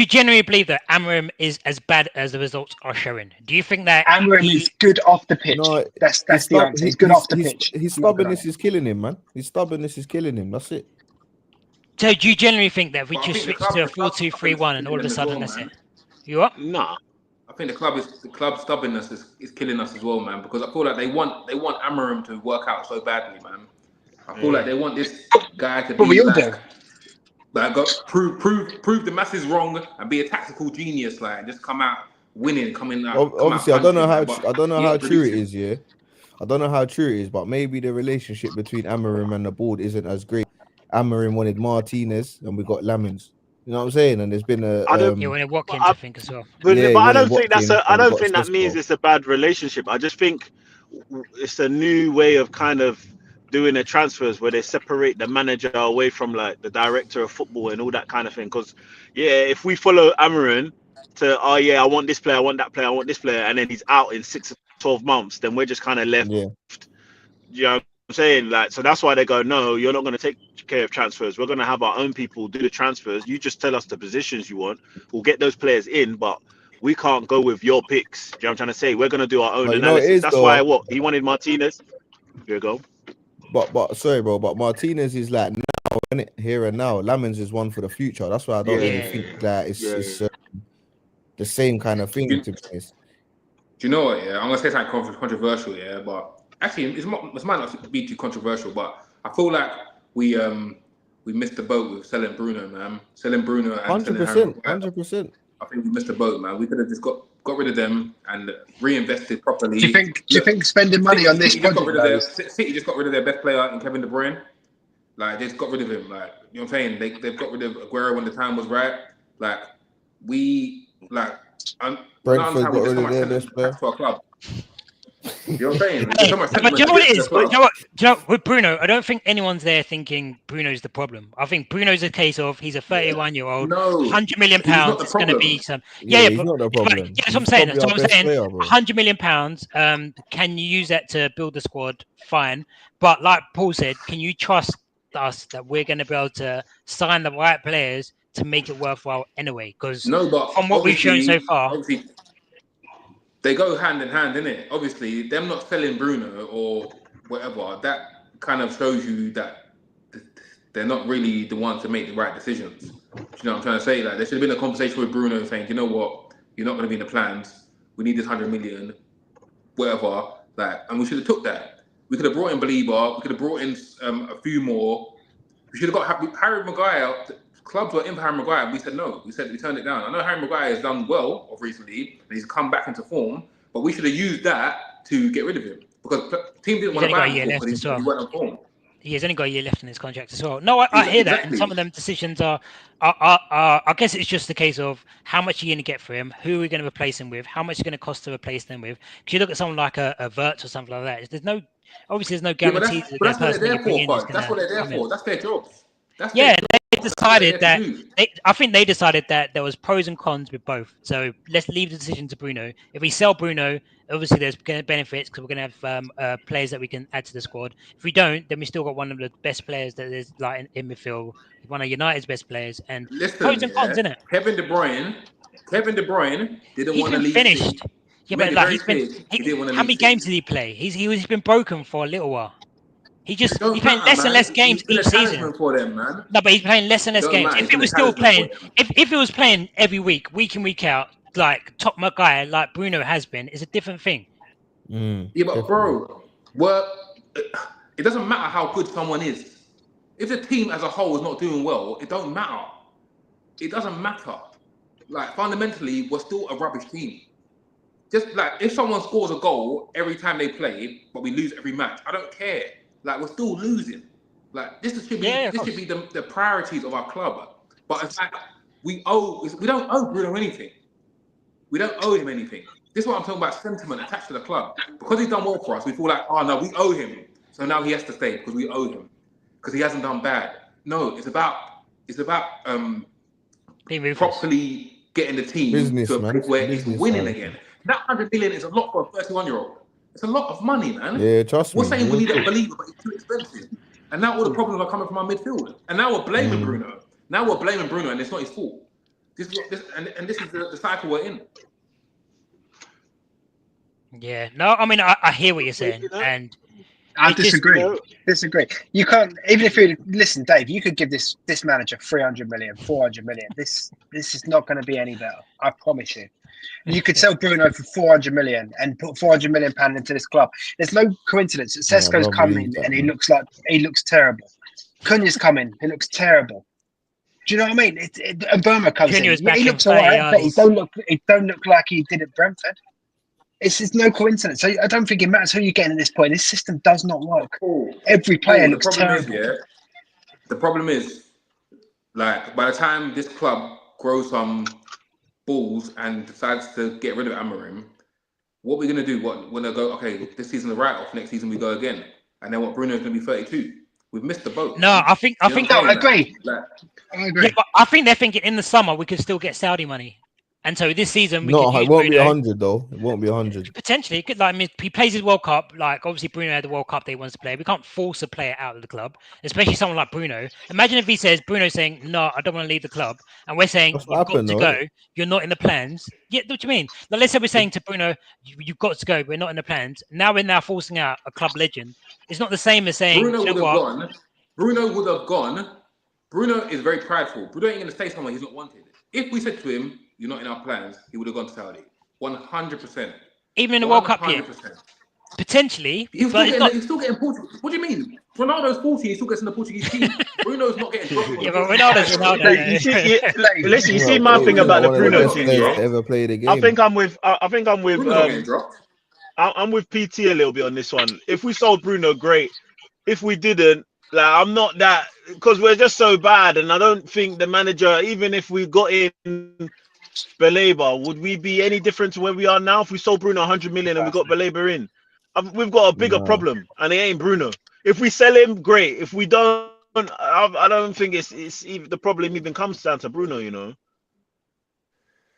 genuinely believe that Amorim is as bad as the results are showing? Do you think that Amorim is good off the pitch? No, that's the answer. He's good off the pitch. His stubbornness is killing him, man. His stubbornness is killing him. That's it. So do you generally think that if we just switch to a 4-2-3-1 and all of a sudden that's it? You what? Nah. I think the club stubbornness is killing us as well, man. Because I feel like they want Amorim to work out so badly, man. I feel like they want this guy to be prove the masses wrong and be a tactical genius, like just come out winning, coming out. Obviously, I don't know how true it is. Yeah, I don't know how true it is, but maybe the relationship between Amorim and the board isn't as great. Amorim wanted Martinez, and we got Lamins. You know what I'm saying? And there's been a wanted Watkins, I think, as well. But I don't think that means it's a bad relationship. I just think it's a new way of kind of doing the transfers where they separate the manager away from like the director of football and all that kind of thing. Because if we follow Amorim to I want this player, I want that player, I want this player, and then he's out in 6 or 12 months, then we're just kind of left. You know what I'm saying? Like, so that's why they go, no, you're not going to take care of transfers. We're going to have our own people do the transfers. You just tell us the positions you want. We'll get those players in, but we can't go with your picks. Do you know what I'm trying to say? We're going to do our own analysis. That's why he wanted Martinez. Here you go. But sorry, bro. But Martinez is like now, isn't it? Here and now. Lamins is one for the future. That's why I don't really think that it's the same kind of thing. To be honest. Do you know what? Yeah, I'm gonna say something controversial. Yeah, but actually, it might not be too controversial. But I feel like we missed the boat with selling Bruno, man. Selling Bruno and 100%. I think we missed the boat, man. We could have just got rid of them and reinvested properly. Do you think spending money on this project? City just got rid of their best player in Kevin De Bruyne. Like, they just got rid of him. Like, you know what I'm saying? They've got rid of Aguero when the time was right. Like, Brentford got rid of their best player. To our club. You know what I'm saying? But do you know what it is? Do you know, with Bruno, I don't think anyone's there thinking Bruno's the problem. I think Bruno's a case of he's a 31-year-old, £100 million. It's going to be some. He's not the problem. That's what I'm saying. That's what I'm saying. £100 million. Can you use that to build the squad? Fine. But like Paul said, can you trust us that we're going to be able to sign the right players to make it worthwhile anyway? Because from what we've shown so far. They go hand in hand, innit? Obviously, them not selling Bruno or whatever, kind of shows you that they're not really the ones to make the right decisions. Do you know what I'm trying to say? Like, there should have been a conversation with Bruno saying, you know what, you're not going to be in the plans. We need this 100 million, whatever. Like, and we should have took that. We could have brought in Belieber. We could have brought in a few more. We should have got Harry Maguire. Clubs were in for Harry Maguire. We said no. We turned it down. I know Harry Maguire has done well of recently, and he's come back into form. But we should have used that to get rid of him because team didn't want to buy him because he went on form. He has only got a year left in his contract as well. No, I hear that, and some of them decisions are. I guess it's just a case of how much you're going to get for him, who are we going to replace him with, how much it's going to cost to replace them with. Because you look at someone like a Wirtz or something like that. There's no guarantees that that's what they're there for. That's what they're there for. That's their job. They decided that. I think they decided that there was pros and cons with both. So let's leave the decision to Bruno. If we sell Bruno, obviously there's benefits because we're going to have players that we can add to the squad. If we don't, then we still got one of the best players that is like in midfield, one of United's best players. And pros and cons, isn't it? Kevin De Bruyne didn't want to leave. Finished. Yeah, but like how many games did he play? He's been broken for a little while. He's playing less and less games each season. For them, man. No, but he's playing less and less games. If it was still playing, if it was playing every week in, week out, like top guy like Bruno has been, it's a different thing. Yeah, but bro, it doesn't matter how good someone is. If the team as a whole is not doing well, it don't matter. It doesn't matter. Like, fundamentally, we're still a rubbish team. Just like if someone scores a goal every time they play, but we lose every match, I don't care. Like, we're still losing. Like, this should be the priorities of our club. But it's like we don't owe Bruno anything. We don't owe him anything. This is what I'm talking about, sentiment attached to the club. Because he's done well for us, we feel like, oh no, we owe him. So now he has to stay because we owe him. Because he hasn't done bad. No, it's about properly getting the team to a place where it's winning again. That 100 million is a lot for a 31-year-old. It's a lot of money, man. Yeah, trust me. We're saying we need a Belieber, but it's too expensive. And now all the problems are coming from our midfield. And now we're blaming Bruno. And it's not his fault. This is the cycle we're in. Yeah. No, I mean, I hear what you're saying, and I disagree. You can't, even if you listen, Dave, you could give this manager 300 million, 400 million. This is not going to be any better. I promise you. You could sell Bruno for 400 million and put 400 million pound into this club. There's no coincidence that Sesko's coming and he looks terrible. Cunha's coming, he looks terrible. Do you know what I mean? And Burma comes in. He looks alright, but he don't look like he did at Brentford. It's no coincidence. So I don't think it matters who you're getting at this point. This system does not work. Every player looks terrible. The problem is, like, by the time this club grows some balls and decides to get rid of Amorim, what we're going to do? We're going to go, okay, this season the write-off, next season we go again. And then Bruno's going to be 32. We've missed the boat. No, I agree. I agree. Yeah, but I think they're thinking in the summer we could still get Saudi money. And so this season, it won't be 100 though. It won't be 100. Potentially, could he plays his World Cup. Like, obviously, Bruno had the World Cup that he wants to play. We can't force a player out of the club, especially someone like Bruno. Imagine if he says, Bruno's saying, "No, I don't want to leave the club," and we're saying, "You've got to go. You're not in the plans." Yeah, what do you mean? Like, let's say we're saying to Bruno, "You've got to go. We're not in the plans." Now we're forcing out a club legend. It's not the same as saying Bruno would have gone. Bruno is very prideful. Bruno ain't going to stay somewhere he's not wanted. If we said to him, "You're not in our plans," he would have gone to Saudi. 100%. Even in the World Cup year? Potentially. He's still getting Portugal. What do you mean? Ronaldo's 40, he still gets in the Portuguese team. Bruno's not getting dropped. Yeah, but Ronaldo's Ronaldo. Listen, you see my thing about the Bruno thing. Ever played a game. I think I'm with I'm with PT a little bit on this one. If we sold Bruno, great. If we didn't, like, I'm not that, because we're just so bad, and I don't think the manager, even if we got in Belieber, would we be any different to where we are now if we sold Bruno 100 million and we got Belieber in? We've got a bigger problem, and it ain't Bruno. If we sell him, great. If we don't, I don't think it's even, the problem even comes down to Bruno, you know.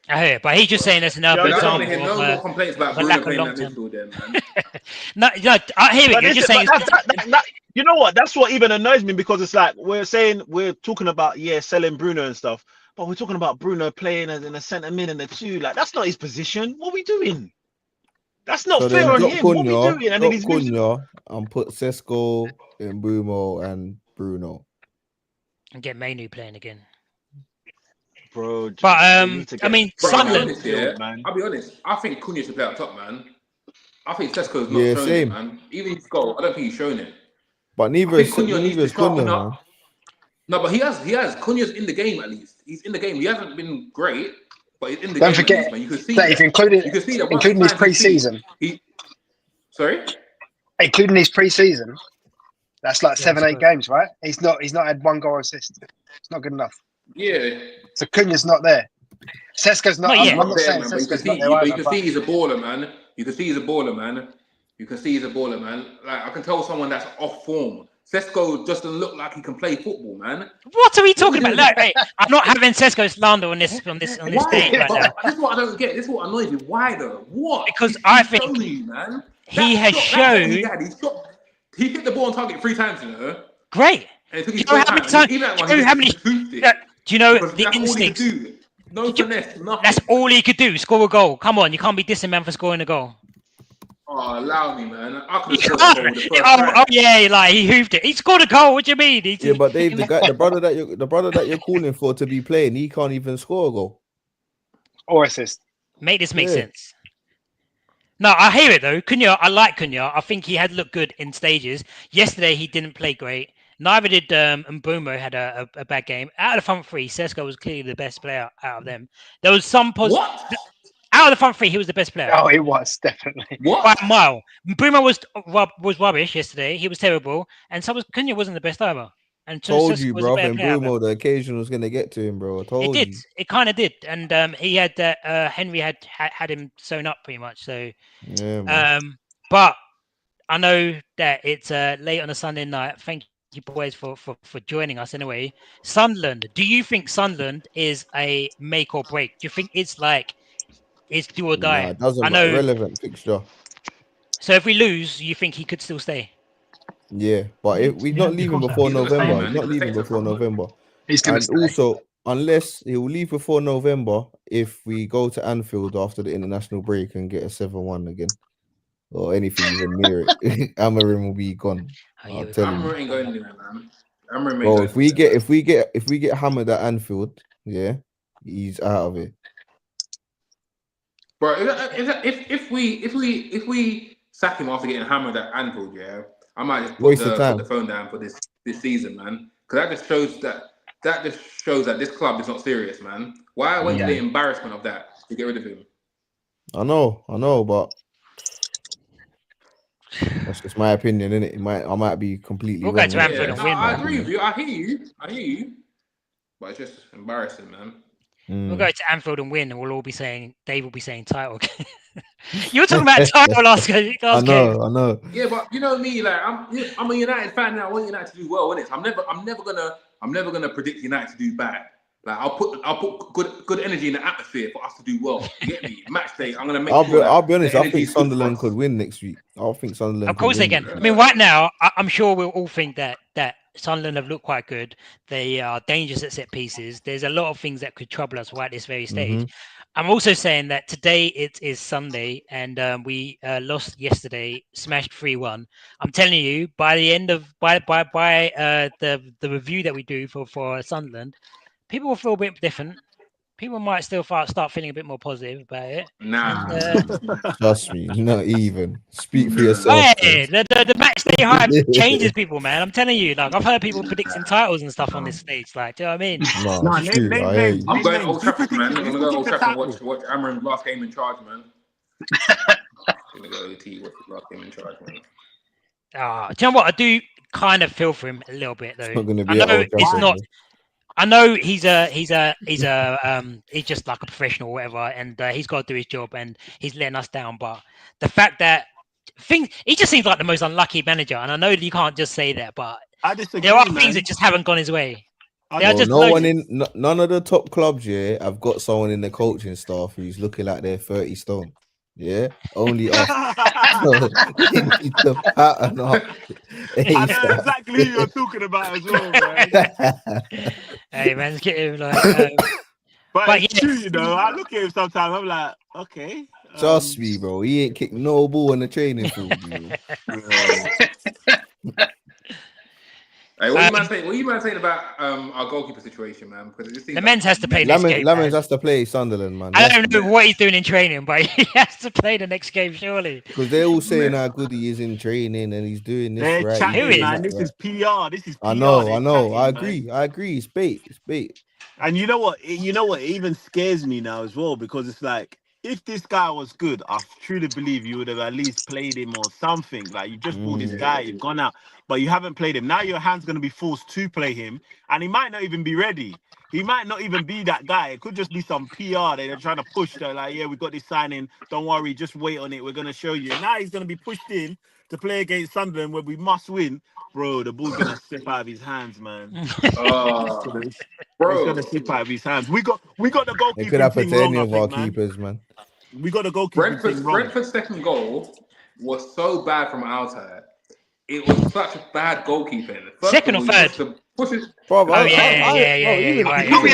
I hear, but he's just saying that's another example. No more complaints about Bruno playing that midfield then, man. No, I hear it. You're just saying. You know what? That's what even annoys me, because it's like we're talking about selling Bruno and stuff, but we're talking about Bruno playing as in a centre mid and a 2. Like, that's not his position. What are we doing? That's not So fair then on drop him. What are we Cunha, doing? And then he's losing. and put Sesko, Mbumo, and Bruno. And get Mainu playing again. Bro, But they need to get I mean, But I'll be Sunderland. honest, Field, man. I'll be honest. I think Cunha should play up top, man. I think Sesko's not Yeah, showing same. it, man. Even his goal, I don't think he's showing it. But neither I is think Cunha needs to Cunha, sharpen man. up. No, but he has. Cunha's in the game at least. He's in the game. He hasn't been great, but he's in the Don't game at forget, least, man. You can see Dave, that. including You can see that including his pre-season. Sorry? Including his pre-season. That's like 7-8 games, right? He's not had 1 goal assist. It's not good enough. Yeah. So Cunha's not there. Sesko's not. Not yet. I'm not there, saying man, but Sesko's not there either. you can see he's a baller, man. You can see he's a baller, man. Like I can tell someone that's off form. Sesko just doesn't look like he can play football, man. What are we talking about? Look, wait, I'm not having Sesko slander on this Why? stage right now. This is what I don't get. This is what annoys me. Why though? What? Because I think you, man. he has shown. He hit the ball on target 3 times, you know. Great. And it took Do you know how many times? Do you know the instincts? No finesse, nothing. That's all he could do. Score a goal. Come on, you can't be dissing man for scoring a goal. Oh, allow me, man. I could You have scored a goal can't. the first time. Oh yeah, like he hoofed it. He scored a goal. What do you mean? Yeah, but Dave, the brother that you're calling for to be playing, he can't even score a goal or assist. Make this make sense. No, I hear it though. Cunha, I like Cunha. I think he had looked good in stages. Yesterday he didn't play great. Neither did Mbumo had a bad game. Out of the front three, Sesko was clearly the best player out of them. There was some positive. Out of the front three, he was the best player. Oh, he was definitely. By a mile. Mbumo was rubbish yesterday. He was terrible, and so was Cunha. Wasn't the best either. And told Sesko you, was bro. a better And player, Bruno, the occasion was gonna get to him, bro. I told it did. you. It kind of did, and he had that. Henry had him sewn up pretty much. So, yeah, man. But I know that it's late on a Sunday night. Thank you, boys, for joining us. Anyway, Sunderland. Do you think Sunderland is a make or break? Do you think it's do or die? Nah, it doesn't. I know. Irrelevant fixture. So if we lose, you think he could still stay? Yeah, but if we're not leaving before November. He's not leaving before November. And also, unless he will leave before November, if we go to Anfield after the international break and get a 7-1 again, or anything even near it, Amorim will be gone. I'll tell you. Amorim ain't going anywhere, man. Bro, if we get hammered at Anfield, yeah, he's out of it. Bro, if we sack him after getting hammered at Anfield, yeah, I might just put the phone down for this season, man. Because that just shows that this club is not serious, man. Why I went to the embarrassment of that to get rid of him? I know, but that's just my opinion, innit? I might be completely wrong. Go to Anfield and win. I agree with you. I hear you. But it's just embarrassing, man. We'll go to Anfield and win, and we'll all be saying, Dave will be saying title. You were talking about title last game. I know. Yeah, but you know me, like I'm a United fan now. I want United to do well, innit? I'm never gonna predict United to do bad. Like I'll put good energy in the atmosphere for us to do well. You get me? Match day, I'm gonna make. I'll be honest. I think Sunderland could win next week. I think Sunderland. Of course they can. I mean, right now, I'm sure we'll all think that Sunderland have looked quite good. They are dangerous at set pieces. There's a lot of things that could trouble us right at this very stage. I'm also saying that today it is Sunday, and we lost yesterday, smashed 3-1. I'm telling you, by the end of the review that we do for Sunderland, people will feel a bit different. People might still start feeling a bit more positive about it. Nah. Trust me, not even. Speak for yourself. Hey, the match day hype changes people, man. I'm telling you, like I've heard people predicting titles and stuff on this stage. Like, do you know what I mean? No, it's true. I'm going Old Trafford, man. I'm gonna go Old Trafford and watch Amorim's last game in charge, man. I'm gonna go OT watch his last game in charge, man. Do you know what? I do kind of feel for him a little bit, though. It's not gonna be I know it's not. I know he's just like a professional or whatever, and he's got to do his job, and he's letting us down. But the fact that he just seems like the most unlucky manager, and I know you can't just say that, but there are things that just haven't gone his way. None of the top clubs have got someone in the coaching staff who's looking like they're 30 stone. Yeah, only us. So they need to pattern up. I know exactly who you're talking about as well, man. Hey, man, get him like. But it's true, you know. I look at him sometimes. I'm like, okay, Trust me, bro. He ain't kicked no ball on the training field, you know. Hey, what you man saying about our goalkeeper situation, man? Because it just seems Lamens has to play next game. Lamens has to play Sunderland, man. I don't know what he's doing in training, but he has to play the next game, surely. Because they're all saying how good he is in training and he's doing this They're right. chatting, man. This is PR. This is PR. I know. Chatting, I agree. It's bait. And you know what? It even scares me now as well, because it's like, if this guy was good, I truly believe you would have at least played him or something. Like, you just bought this guy, you've gone out, but you haven't played him. Now your hand's going to be forced to play him, and he might not even be ready. He might not even be that guy. It could just be some PR they're trying to push. They're like, yeah, we got this signing. Don't worry, just wait on it. We're going to show you. Now he's going to be pushed in to play against Sunderland, where we must win. Bro, the ball's going to slip out of his hands, man. bro, it's going to slip out of his hands. We got the goalkeeping It could happen thing to wrong, any I of our think, man. keepers, man. We got the goalkeeping thing wrong. Brentford's second goal was so bad from outside. It was such a bad goalkeeping. Second or third? Bro, yeah.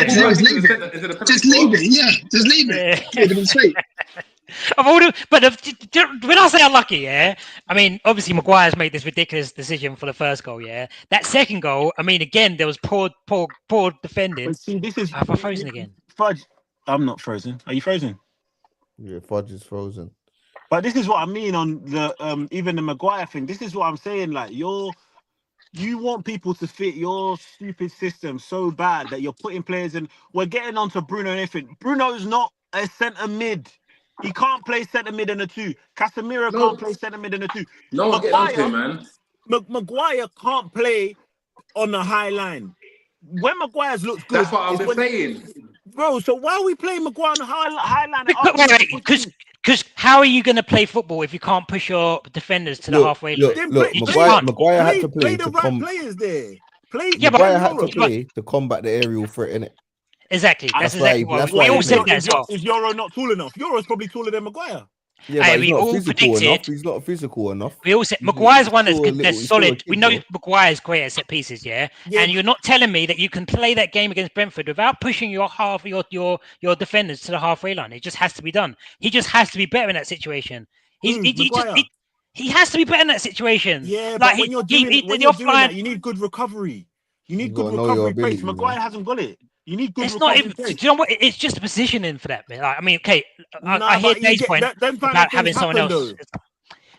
Just leave it. Yeah, just leave it. It would have been sweet. When I say unlucky, yeah, I mean, obviously Maguire's made this ridiculous decision for the first goal, yeah. That second goal, I mean, again, there was poor defending. But see, this is... Have I frozen again? Fudge, I'm not frozen. Are you frozen? Yeah, Fudge is frozen. But this is what I mean on the even the Maguire thing. This is what I'm saying. Like, you want people to fit your stupid system so bad that you're putting players in. We're getting onto Bruno and everything. Bruno's not a centre mid. He can't play centre mid in a two. Casemiro can't play centre mid in a two. No one's getting onto him, man. Maguire can't play on the high line. When Maguire's looks good, that's what I've been saying, bro. So why are we playing Maguire on the high line? Because how are you going to play football if you can't push your defenders to the halfway line? Maguire had to play the right players there. Maguire had to play to combat the aerial threat, innit? Exactly. That's exactly what we all said that as well. Is Euro not tall enough? Euro's probably taller than Maguire. Yeah, but he's not physical enough. He's not physical enough. We all said Maguire's one that's solid. We know Maguire's great at set pieces, yeah? And you're not telling me that you can play that game against Brentford without pushing your defenders to the halfway line. It just has to be done. He just has to be better in that situation. He has to be better in that situation. Yeah, but when you're doing that, you need good recovery. You need good recovery pace. Maguire hasn't got it. You need good recovery pace. Do you know what? It's just a positioning for that. I mean, okay, I hear Dave's point about having someone else.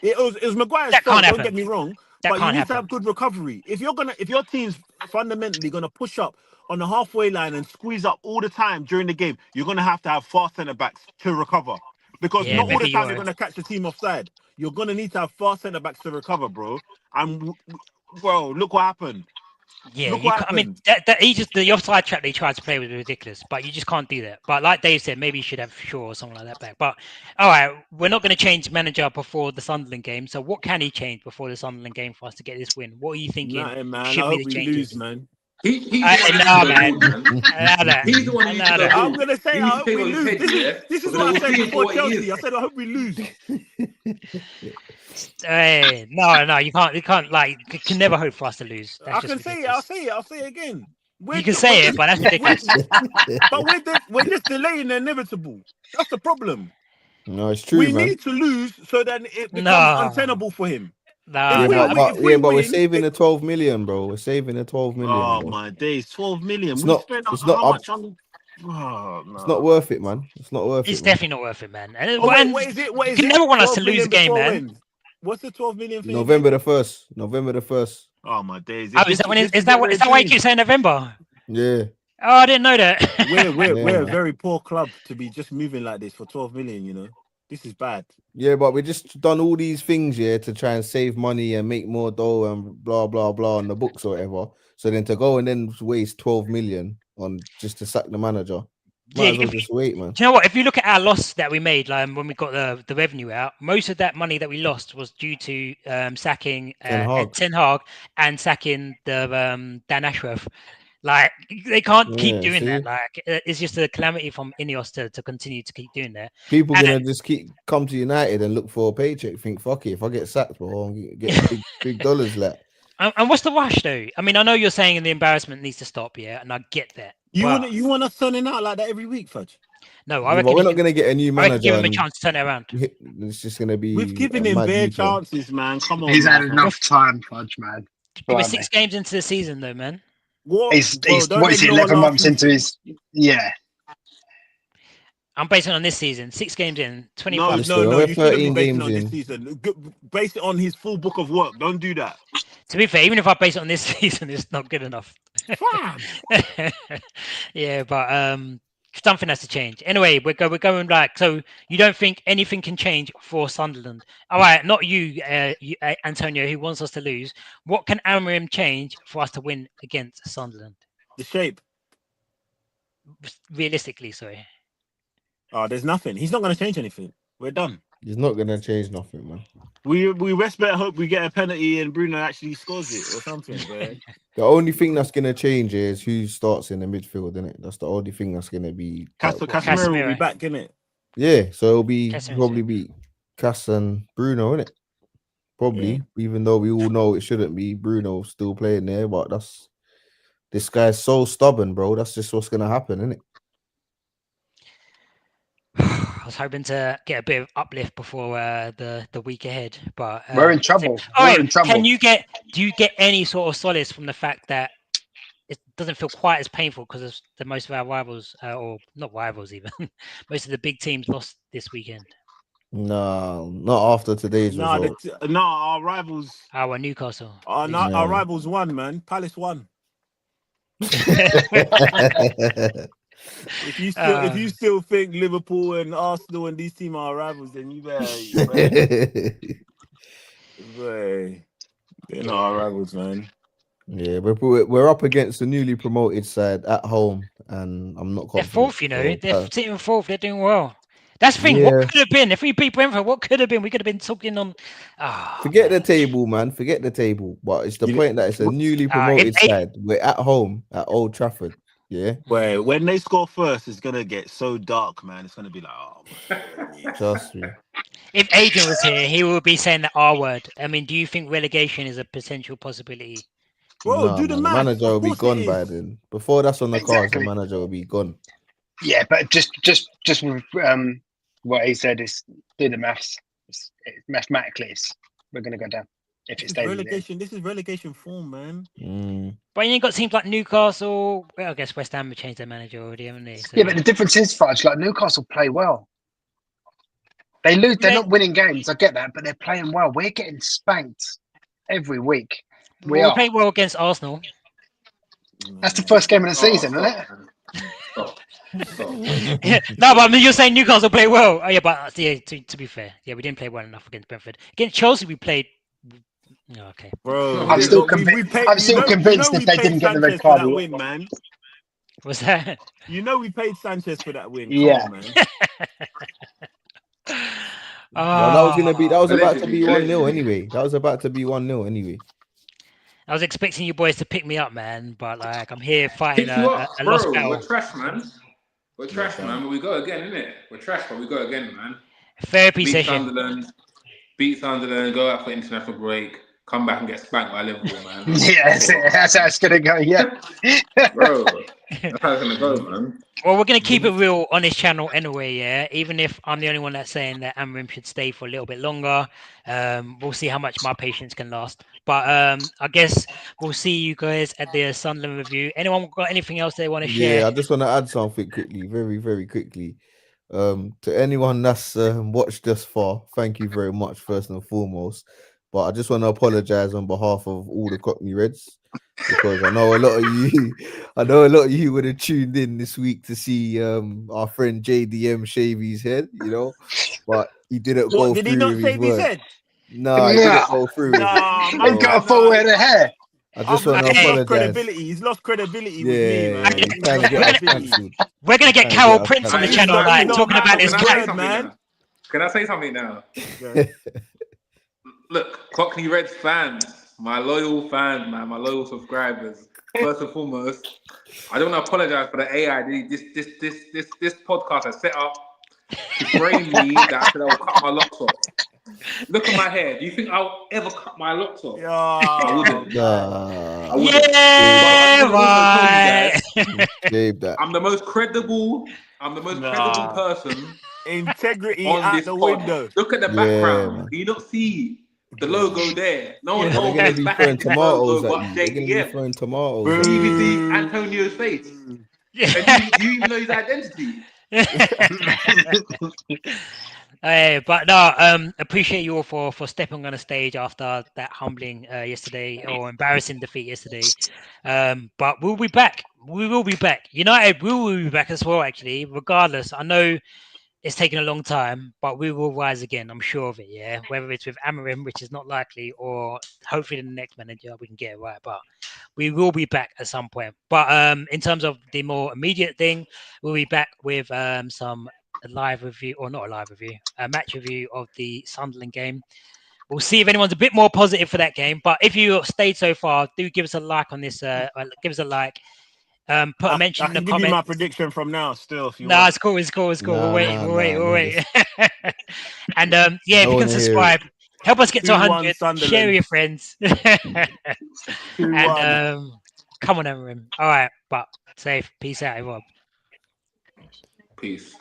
It was Maguire's fault. Don't get me wrong, but you need to have good recovery. If your team's fundamentally gonna push up on the halfway line and squeeze up all the time during the game, you're gonna have to have fast centre backs to recover, because not all the time you're gonna catch the team offside. You're gonna need to have fast centre backs to recover, bro. And bro, look what happened. Yeah, I mean, the offside trap they tried to play was ridiculous, but you just can't do that. But like Dave said, maybe you should have Shaw or something like that back. But all right, we're not going to change manager before the Sunderland game. So what can he change before the Sunderland game for us to get this win? What are you thinking? Man, I hope we lose, man. He's the one who needs to go. I'm going to say, I hope we lose. This is what I said before Chelsea. I said, I hope we lose. No, you can't. Like, you can never hope for us to lose. I can say it. I'll say it again. You can say it, but that's ridiculous. But we're just delaying the inevitable. That's the problem. No, it's true. We need to lose so then it becomes untenable for him. But we're saving the 12 million, bro. We're saving the 12 million. Oh bro. my days, 12 million. It's not worth it, man. It's not worth it. It's definitely not worth it, man. What is it? You can never want us to lose the game, man. What's the 12 million thing? November the 1st. Oh my days. Is that why you keep saying November? Yeah. Oh, I didn't know that. We're a very poor club to be just moving like this for 12 million, you know. This is bad. Yeah, but we just done all these things, to try and save money and make more dough and blah, blah, blah on the books or whatever. So then to go and then waste 12 million on just to sack the manager. Might as well just wait, man. Do you know what? If you look at our loss that we made when we got the revenue out, most of that money that we lost was due to sacking Ten Hag and sacking the Dan Ashworth. Like, they can't keep doing that. Like, it's just a calamity from Ineos to continue to keep doing that. People gonna just come to United and look for a paycheck. Think, fuck it, if I get sacked, bro, I'll get big dollars left. And what's the rush, though? I mean, I know you're saying the embarrassment needs to stop, and I get that. You want us turning out like that every week, Fudge? No, I Yeah, reckon but we're not going to get a new I reckon manager. give him a and chance to turn it around. It's just going to be. We've given a him mad bare U-turn. chances, man. Come on, He's had man. enough time, Fudge, man. We're 6 games into the season, though, man. What? He's Don't what is he? ignore 11 last months into season. his. Yeah. I'm basing it on this season. 6 games in, 25. No, No, we're you shouldn't be 13 basing games on this in. season. Base it on his full book of work. Don't do that. To be fair, even if I base it on this season, it's not good enough. Fam. Yeah, but something has to change. Anyway, we're going like, so you don't think anything can change for Sunderland? All right, not you, Antonio, who wants us to lose. What can Amorim change for us to win against Sunderland? The shape. Realistically, sorry. Oh, there's nothing. He's not going to change anything. We're done. He's not going to change nothing, man. We rest better hope we get a penalty and Bruno actually scores it or something, bro. The only thing that's going to change is who starts in the midfield, isn't it? That's the only thing that's going to be. Casemiro will be back, innit? Yeah, so it'll be Casemiro's probably be Cass and Bruno, innit? Probably, even though we all know it shouldn't be. Bruno still playing there, but this guy's so stubborn, bro. That's just what's going to happen, isn't it? I was hoping to get a bit of uplift before the week ahead, but We're in trouble. We're in trouble. do you get any sort of solace from the fact that it doesn't feel quite as painful because most of our rivals, or not rivals even, most of the big teams lost this weekend? No, not after today's result. Our rivals. Our Newcastle. Our rivals won, man. Palace won. If you still think Liverpool and Arsenal and these teams are rivals, then you better. They're not our rivals, man. Yeah, we're up against the newly promoted side at home, and I'm not confident. They're fourth, you know. They're sitting fourth. They're doing well. That's the thing. Yeah. What could have been if we beat Brentford? What could have been? We could have been talking on. Forget the table, man. Forget the table. But it's the point that it's a newly promoted side. We're at home at Old Trafford. Yeah. Wait, when they score first, it's gonna get so dark, man. It's gonna be like, oh, man. Trust me. If Adrian was here, he would be saying the R word. I mean, do you think relegation is a potential possibility? Bro, do the math. The manager will be gone by then. Before that's on the cards, the manager will be gone. Yeah, but just with what he said is do the maths. Mathematically, we're gonna go down. If it stays relegation, this is relegation form, man. But you ain't got teams like Newcastle. Well, I guess West Ham have changed their manager already, haven't they? So, yeah, but the difference is, Fudge, like Newcastle play well. They lose. They're not winning games. I get that, but they're playing well. We're getting spanked every week. We played well against Arsenal. That's the first game of the season, isn't it? No, but I mean, you're saying Newcastle play well. Oh, yeah, but yeah, to be fair, yeah, we didn't play well enough against Brentford. Against Chelsea, we played. No, okay, bro. I'm still convinced that they didn't get the red card. That win, man. What's that? You know, we paid Sanchez for that win. Yeah. Come on, man. Well, that was about to be 1-0 anyway. That was about to be 1-0 anyway. I was expecting you boys to pick me up, man, but like I'm here fighting a bro, lost battle. We're trash, man. We're trash, man, but we go again, innit? We're trash, but we go again, man. Therapy session. Beat Sunderland, go out for international break, come back and get spanked by Liverpool, man. Yeah, that's how it's gonna go. Yeah, bro, that's how it's gonna go, man. Well, we're gonna keep it real on this channel anyway, yeah. Even if I'm the only one that's saying that Amorim should stay for a little bit longer, we'll see how much my patience can last. But I guess we'll see you guys at the Sunderland review. Anyone got anything else they want to share? Yeah, I just want to add something quickly, very, very quickly. To anyone that's watched this far, thank you very much, first and foremost. But I just want to apologize on behalf of all the Cockney Reds, because I know a lot of you would have tuned in this week to see our friend JDM shave his head, you know, but he didn't go through. Did he not shave his head? No, he didn't go through. He's got a full head of hair. I just want to apologize. He's lost credibility with me, man. We're gonna get Carol Prince on the channel, like talking about his cat, man. Can I say something now? Look, Cockney Reds fans, my loyal fans, man, my loyal subscribers. First and foremost, I don't want to apologize for the AI. This podcast has set up to frame me that I will cut my locks off. Look at my hair. Do you think I'll ever cut my locks off? Yeah. I wouldn't. Nah, I wouldn't. Yeah, But I right. just want to also tell you guys, Dave, that. I'm the most credible person Integrity on out this the pod. window. Look at the Yeah, background. man. Do you not see the logo there? No one They're else gonna is be back throwing in this tomatoes logo at but you. They're gonna be JDM. throwing tomatoes You at can you. even see Antonio's face. And do you even know his identity? Hey, but no, appreciate you all for stepping on the stage after that humbling yesterday or embarrassing defeat yesterday. But we'll be back. We will be back. United will be back as well, actually, regardless. I know it's taken a long time, but we will rise again. I'm sure of it, yeah. Whether it's with Amorim, which is not likely, or hopefully the next manager, we can get it right. But we will be back at some point. But in terms of the more immediate thing, we'll be back with some live review, or not a live review, a match review of the Sunderland game. We'll see if anyone's a bit more positive for that game. But if you stayed so far, do give us a like on this. Give us a like. Put a mention I in the can give you my comment. prediction from now still if you No, want. it's cool. It's cool. It's cool. Nah, We'll wait. This, And yeah, I if you can wanna hear it. subscribe, help us get to 2-1 100. Share Sunderland. with your friends. 2-1. And come on, Amorim. All right, but safe. Peace out, everyone. Peace.